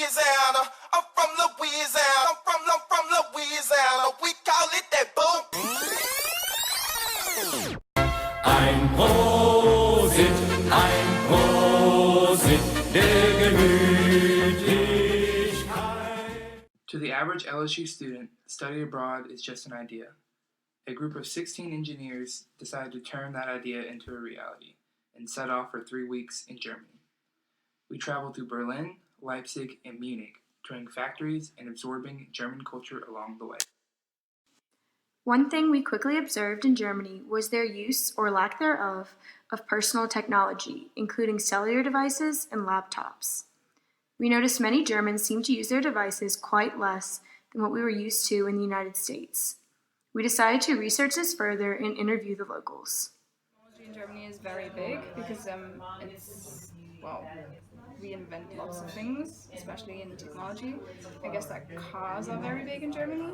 Louisiana. I'm from Louisiana. I'm from Louisiana. We call it that boom. Ein Prosit der Gemütlichkeit. To the average LSU student, study abroad is just an idea. A group of 16 engineers decided to turn that idea into a reality and set off for 3 weeks in Germany. We traveled through Berlin, Leipzig, and Munich, touring factories and absorbing German culture along the way. One thing we quickly observed in Germany was their use, or lack thereof, of personal technology, including cellular devices and laptops. We noticed many Germans seem to use their devices quite less than what we were used to in the United States. We decided to research this further and interview the locals. Technology in Germany is very big because we invent lots of things, especially in technology. I guess that cars are very big in Germany.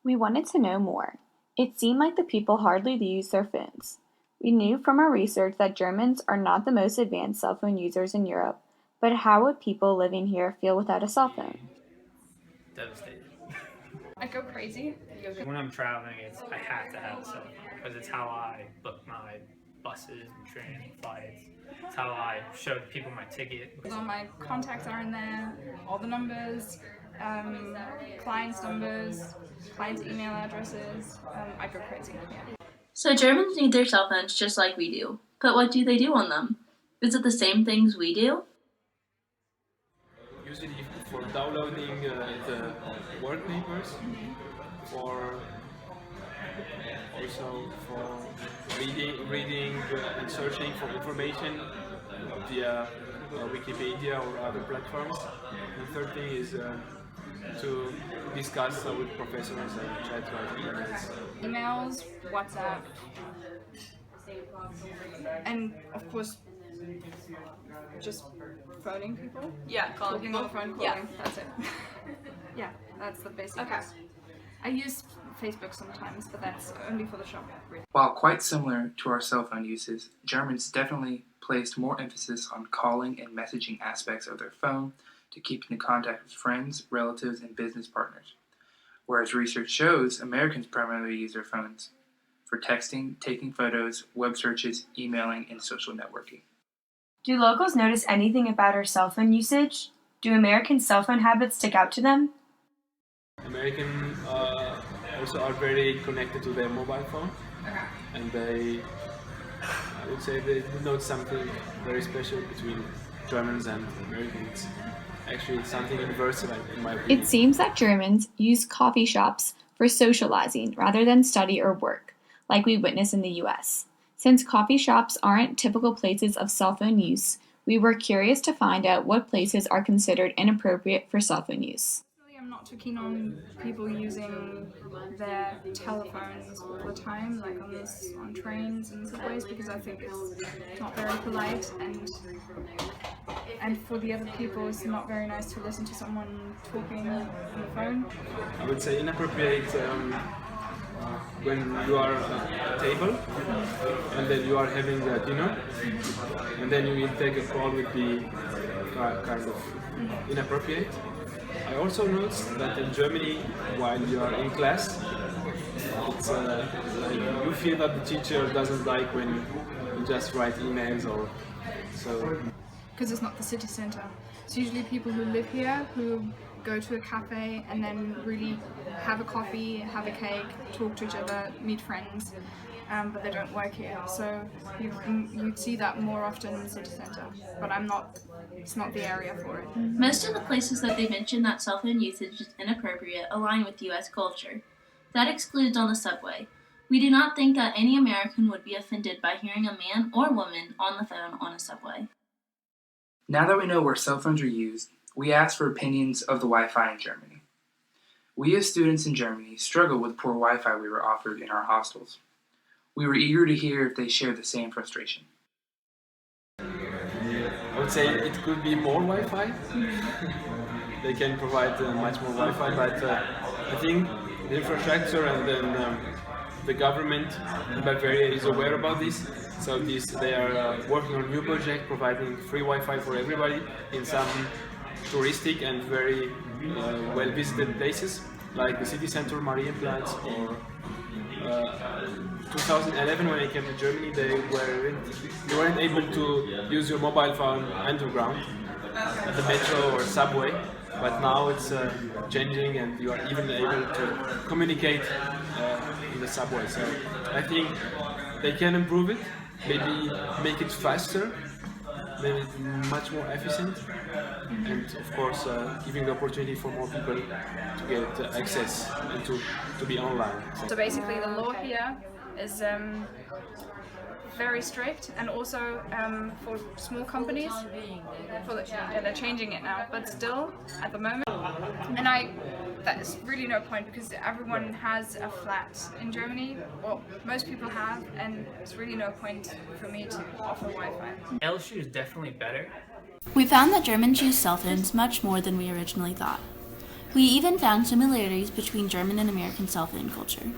We wanted to know more. It seemed like the people hardly use their phones. We knew from our research that Germans are not the most advanced cell phone users in Europe, but how would people living here feel without a cell phone? Devastated. I go crazy. When I'm traveling, I have to have a cell phone because it's how I book my buses and trains and flights. It's how I show people my ticket. All my contacts are in there, all the numbers, clients' numbers, clients' email addresses. I go crazy. Yeah. So Germans need their cell phones just like we do. But what do they do on them? Is it the same things we do? Usually for downloading the work papers, also for reading and searching for information via Wikipedia or other platforms. The third thing is to discuss with professors and chat with Emails, WhatsApp, and of course just phoning people. Yeah, calling people. people. On the phone, calling. Yeah. That's it. Yeah, that's the basics. Okay. I use Facebook sometimes, but that's only for the shop. While quite similar to our cell phone uses, Germans definitely placed more emphasis on calling and messaging aspects of their phone to keep in contact with friends, relatives, and business partners. Whereas research shows Americans primarily use their phones for texting, taking photos, web searches, emailing, and social networking. Do locals notice anything about our cell phone usage? Do American cell phone habits stick out to them? Americans also are very connected to their mobile phone, and I would say they note something very special between Germans and Americans. Actually, it's something universal in my opinion. It seems that Germans use coffee shops for socializing rather than study or work, like we witness in the US. Since coffee shops aren't typical places of cell phone use, we were curious to find out what places are considered inappropriate for cell phone use. I'm not too keen on people using their telephones all the time, like on trains and subways, because I think it's not very polite, and for the other people it's not very nice to listen to someone talking on the phone. I would say inappropriate when you are at a table and then you are having a dinner and then you will take a call would be kind of inappropriate. I also noticed that in Germany, while you are in class, it's like you feel that the teacher doesn't like when you just write emails or so. Because it's not the city center. It's usually people who live here who go to a cafe and then really have a coffee, have a cake, talk to each other, meet friends, but they don't work here. So you'd see that more often in the city center. But it's not the area for it. Most of the places that they mention that cell phone usage is inappropriate align with U.S. culture. That excludes on the subway. We do not think that any American would be offended by hearing a man or woman on the phone on a subway. Now that we know where cell phones are used, we asked for opinions of the Wi-Fi in Germany. We as students in Germany struggle with poor Wi-Fi we were offered in our hostels. We were eager to hear if they shared the same frustration. I would say it could be more Wi-Fi. They can provide much more Wi-Fi, but I think the infrastructure and then the government in Bavaria is aware about this. So they are working on a new project providing free Wi-Fi for everybody in some touristic and very well visited places like the city center Marienplatz or 2011 when I came to Germany, you weren't able to use your mobile phone underground at the metro or subway, but now it's changing and you are even able to communicate in the subway. So I think they can improve it, maybe make it faster, maybe much more efficient, and of course giving the opportunity for more people to get access and to be online. So basically the law here is very strict, and also for small companies, they're changing it now, but still at the moment, that's really no point because everyone has a flat in Germany, well most people have, and it's really no point for me to offer Wi-Fi. LSU is definitely better. We found that Germans use cell phones much more than we originally thought. We even found similarities between German and American cell phone culture.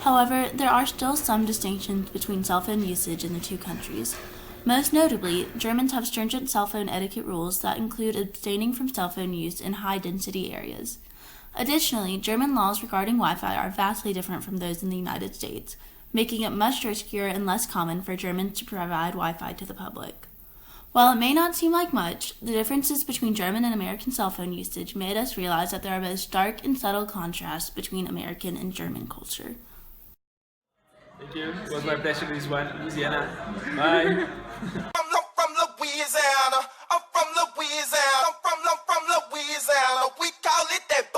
However, there are still some distinctions between cell phone usage in the two countries. Most notably, Germans have stringent cell phone etiquette rules that include abstaining from cell phone use in high-density areas. Additionally, German laws regarding Wi-Fi are vastly different from those in the United States, making it much riskier and less common for Germans to provide Wi-Fi to the public. While it may not seem like much, the differences between German and American cell phone usage made us realize that there are both stark and subtle contrasts between American and German culture. Thank you. It was my pleasure, Louisiana. Bye. From Louisiana. I'm from Louisiana. I'm from Louisiana. We call it that.